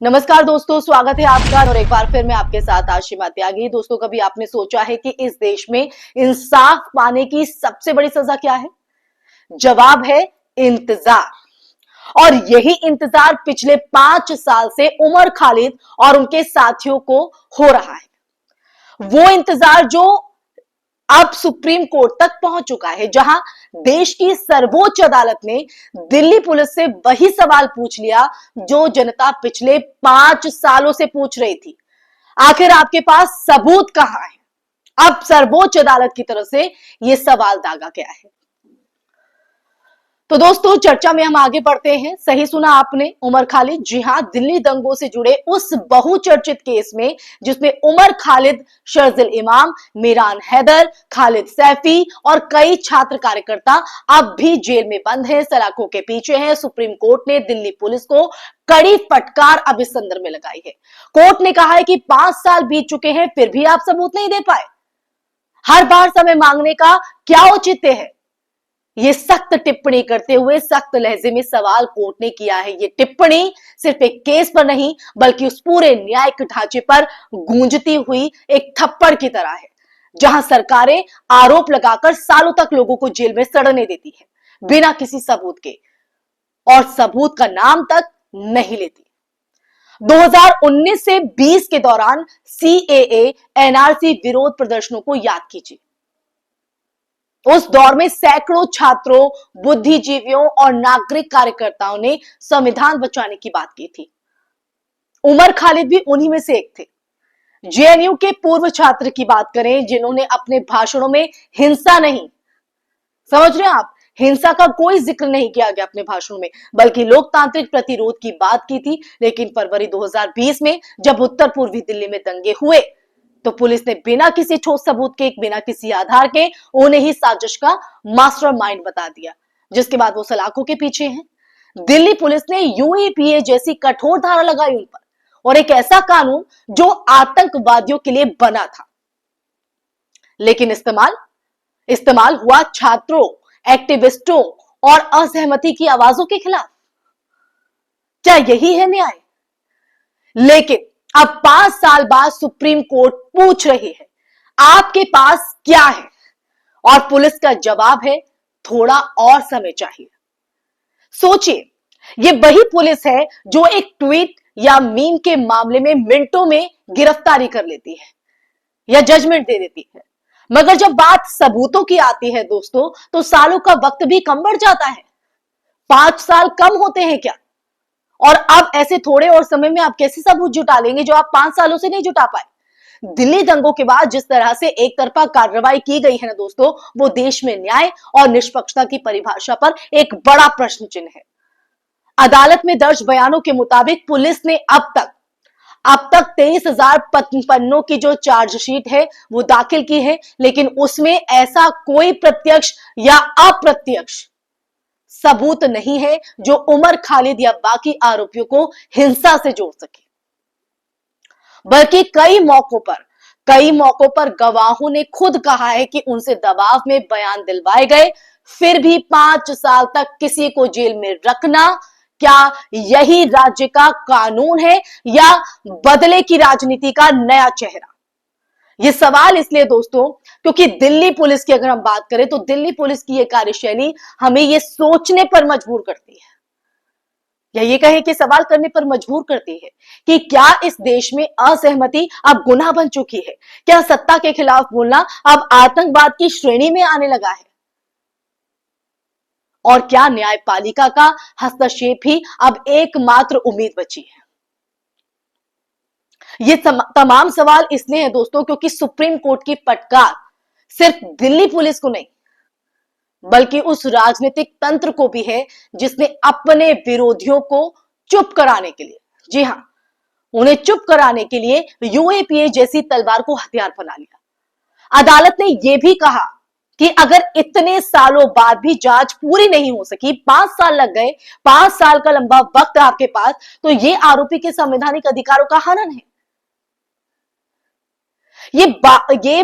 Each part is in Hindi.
नमस्कार दोस्तों, स्वागत है आपका और एक बार फिर मैं आपके साथ आशिमा त्यागी। दोस्तों, कभी आपने सोचा है कि इस देश में इंसाफ पाने की सबसे बड़ी सजा क्या है? जवाब है इंतजार। और यही इंतजार पिछले 5 साल से उमर खालिद और उनके साथियों को हो रहा है। वो इंतजार जो अब सुप्रीम कोर्ट तक पहुंच चुका है, जहां देश की सर्वोच्च अदालत ने दिल्ली पुलिस से वही सवाल पूछ लिया जो जनता पिछले 5 सालों से पूछ रही थी। आखिर आपके पास सबूत कहां है? अब सर्वोच्च अदालत की तरफ से यह सवाल दागा गया है। तो दोस्तों, चर्चा में हम आगे बढ़ते हैं। सही सुना आपने, उमर खालिद। जी हां, दिल्ली दंगों से जुड़े उस बहुचर्चित केस में जिसमें उमर खालिद, शर्जिल इमाम, मीरान हैदर, खालिद सैफी और कई छात्र कार्यकर्ता अब भी जेल में बंद हैं, सलाखों के पीछे हैं। सुप्रीम कोर्ट ने दिल्ली पुलिस को कड़ी फटकार अब इस संदर्भ में लगाई है। कोर्ट ने कहा है कि 5 साल बीत चुके हैं, फिर भी आप सबूत नहीं दे पाए। हर बार समय मांगने का क्या औचित्य है? ये सख्त टिप्पणी करते हुए सख्त लहजे में सवाल कोर्ट ने किया है। ये टिप्पणी सिर्फ एक केस पर नहीं बल्कि उस पूरे न्यायिक ढांचे पर गूंजती हुई एक थप्पड़ की तरह है, जहां सरकारें आरोप लगाकर सालों तक लोगों को जेल में सड़ने देती है बिना किसी सबूत के, और सबूत का नाम तक नहीं लेती। 2019 से 20 के दौरान सीएए एनआरसी विरोध प्रदर्शनों को याद कीजिए। उस दौर में सैकड़ों छात्रों, बुद्धिजीवियों और नागरिक कार्यकर्ताओं ने संविधान बचाने की बात की थी। उमर खालिद भी उन्हीं में से एक थे। जेएनयू के पूर्व छात्र की बात करें जिन्होंने अपने भाषणों में हिंसा नहीं, समझ रहे हैं आप, हिंसा का कोई जिक्र नहीं किया गया अपने भाषणों में, बल्कि लोकतांत्रिक प्रतिरोध की बात की थी। लेकिन फरवरी 2020 में जब उत्तर पूर्वी दिल्ली में दंगे हुए तो पुलिस ने बिना किसी ठोस सबूत के, बिना किसी आधार के उन्हें ही साजिश का मास्टरमाइंड बता दिया, जिसके बाद वो सलाखों के पीछे हैं। दिल्ली पुलिस ने यूएपीए जैसी कठोर धारा लगाई उन पर, और एक ऐसा कानून जो आतंकवादियों के लिए बना था। लेकिन इस्तेमाल हुआ छात्रों, एक्टिविस्टों और असहमति की आवाजों के खिलाफ। क्या यही है न्याय? लेकिन अब 5 साल बाद सुप्रीम कोर्ट पूछ रही है, आपके पास क्या है? और पुलिस का जवाब है, थोड़ा और समय चाहिए। सोचिए, ये वही पुलिस है जो एक ट्वीट या मीम के मामले में मिनटों में गिरफ्तारी कर लेती है या जजमेंट दे देती है, मगर जब बात सबूतों की आती है दोस्तों, तो सालों का वक्त भी कम बढ़ जाता है। 5 साल कम होते हैं क्या? और अब ऐसे थोड़े और समय में आप कैसे सबूत जुटा लेंगे जो आप 5 सालों से नहीं जुटा पाए? दिल्ली दंगों के बाद जिस तरह से एक तरफा कार्रवाई की गई है ना दोस्तों, वो देश में न्याय और निष्पक्षता की परिभाषा पर एक बड़ा प्रश्न चिन्ह है। अदालत में दर्ज बयानों के मुताबिक पुलिस ने अब तक 23,000 पन्नों की जो चार्जशीट है वो दाखिल की है, लेकिन उसमें ऐसा कोई प्रत्यक्ष या अप्रत्यक्ष सबूत नहीं है जो उमर खालिद या बाकी आरोपियों को हिंसा से जोड़ सके। बल्कि कई मौकों पर गवाहों ने खुद कहा है कि उनसे दबाव में बयान दिलवाए गए, फिर भी 5 साल तक किसी को जेल में रखना, क्या यही राज्य का कानून है या बदले की राजनीति का नया चेहरा? यह सवाल इसलिए दोस्तों क्योंकि दिल्ली पुलिस की अगर हम बात करें तो दिल्ली पुलिस की यह कार्यशैली हमें यह सोचने पर मजबूर करती है, या ये कहें कि सवाल करने पर मजबूर करती है कि क्या इस देश में असहमति अब गुनाह बन चुकी है? क्या सत्ता के खिलाफ बोलना अब आतंकवाद की श्रेणी में आने लगा है? और क्या न्यायपालिका का हस्तक्षेप ही अब एकमात्र उम्मीद बची है? ये तमाम सवाल इसलिए है दोस्तों क्योंकि सुप्रीम कोर्ट की फटकार सिर्फ दिल्ली पुलिस को नहीं बल्कि उस राजनीतिक तंत्र को भी है जिसने अपने विरोधियों को चुप कराने के लिए, जी हां, उन्हें चुप कराने के लिए यूएपीए जैसी तलवार को हथियार बना लिया। अदालत ने यह भी कहा कि अगर इतने सालों बाद भी जांच पूरी नहीं हो सकी, 5 साल लग गए, 5 साल का लंबा वक्त आपके पास, तो यह आरोपी के संवैधानिक अधिकारों का हनन है। ये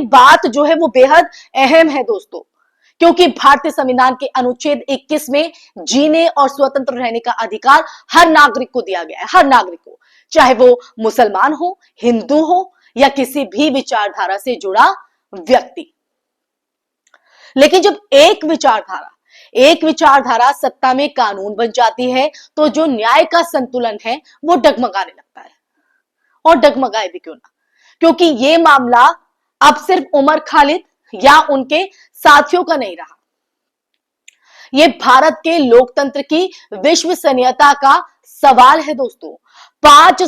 बात जो है वो बेहद अहम है दोस्तों, क्योंकि भारतीय संविधान के अनुच्छेद 21 में जीने और स्वतंत्र रहने का अधिकार हर नागरिक को दिया गया है, हर नागरिक को, चाहे वो मुसलमान हो, हिंदू हो या किसी भी विचारधारा से जुड़ा व्यक्ति। लेकिन जब एक विचारधारा सत्ता में कानून बन जाती है तो जो न्याय का संतुलन है वो डगमगाने लगता है। और डगमगाए भी क्यों ना, क्योंकि ये मामला अब सिर्फ उमर खालिद या उनके साथियों का नहीं रहा, ये भारत के लोकतंत्र की विश्वसनीयता का सवाल है दोस्तों। 5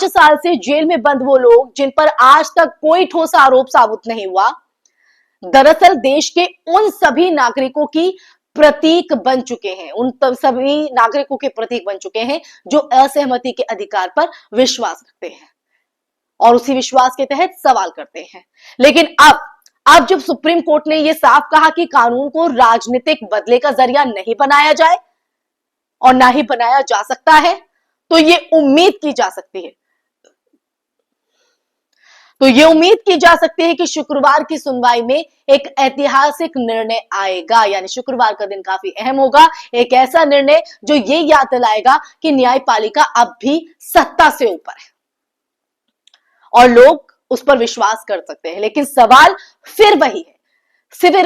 साल से जेल में बंद वो लोग जिन पर आज तक कोई ठोस आरोप साबित नहीं हुआ, दरअसल देश के उन सभी नागरिकों की प्रतीक बन चुके हैं, जो असहमति के अधिकार पर विश्वास रखते हैं और उसी विश्वास के तहत सवाल करते हैं। लेकिन अब जब सुप्रीम कोर्ट ने यह साफ कहा कि कानून को राजनीतिक बदले का जरिया नहीं बनाया जाए और ना ही बनाया जा सकता है, तो ये उम्मीद की जा सकती है कि शुक्रवार की सुनवाई में एक ऐतिहासिक निर्णय आएगा। यानी शुक्रवार का दिन काफी अहम होगा, एक ऐसा निर्णय जो ये याद दिलाएगा कि न्यायपालिका अब भी सत्ता से ऊपर है और लोग उस पर विश्वास कर सकते हैं। लेकिन सवाल फिर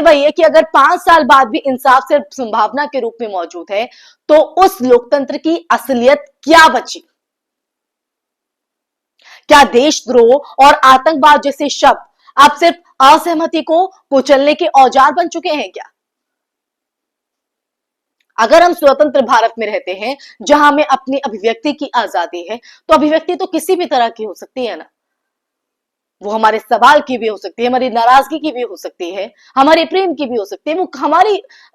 वही है कि अगर 5 साल बाद भी इंसाफ सिर्फ संभावना के रूप में मौजूद है तो उस लोकतंत्र की असलियत क्या बची? क्या देशद्रोह और आतंकवाद जैसे शब्द अब सिर्फ असहमति को कुचलने के औजार बन चुके हैं क्या? अगर हम स्वतंत्र भारत में रहते हैं जहां हमें अपनी अभिव्यक्ति की आजादी है, तो अभिव्यक्ति तो किसी भी तरह की हो सकती है ना। वो हमारे सवाल की भी हो सकती है, हमारी नाराजगी की भी हो सकती है, हमारे प्रेम की भी हो सकती है। वो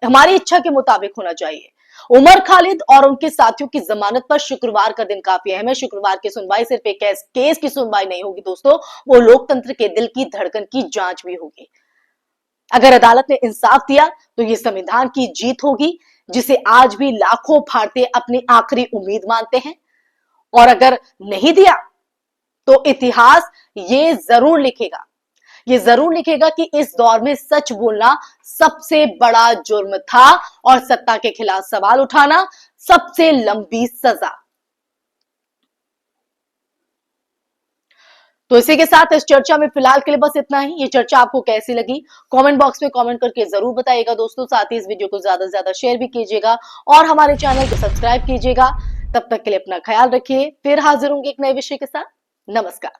हमारी इच्छा के मुताबिक होना चाहिए। उमर खालिद और उनके साथियों की जमानत पर शुक्रवार का दिन काफी अहम है। शुक्रवार की सुनवाई सिर्फ एक केस की सुनवाई नहीं होगी दोस्तों, वो लोकतंत्र के दिल की धड़कन की जांच भी होगी। अगर अदालत ने इंसाफ दिया तो ये संविधान की जीत होगी, जिसे आज भी लाखों भारतीय अपनी आखिरी उम्मीद मानते हैं। और अगर नहीं दिया तो इतिहास ये जरूर लिखेगा कि इस दौर में सच बोलना सबसे बड़ा जुर्म था और सत्ता के खिलाफ सवाल उठाना सबसे लंबी सजा। तो इसी के साथ इस चर्चा में फिलहाल के लिए बस इतना ही। ये चर्चा आपको कैसी लगी कमेंट बॉक्स में कमेंट करके जरूर बताइएगा दोस्तों। साथ ही इस वीडियो को ज्यादा से ज्यादा शेयर भी कीजिएगा और हमारे चैनल को सब्सक्राइब कीजिएगा। तब तक के लिए अपना ख्याल रखिए। फिर हाजिर होंगे एक नए विषय के साथ। नमस्कार।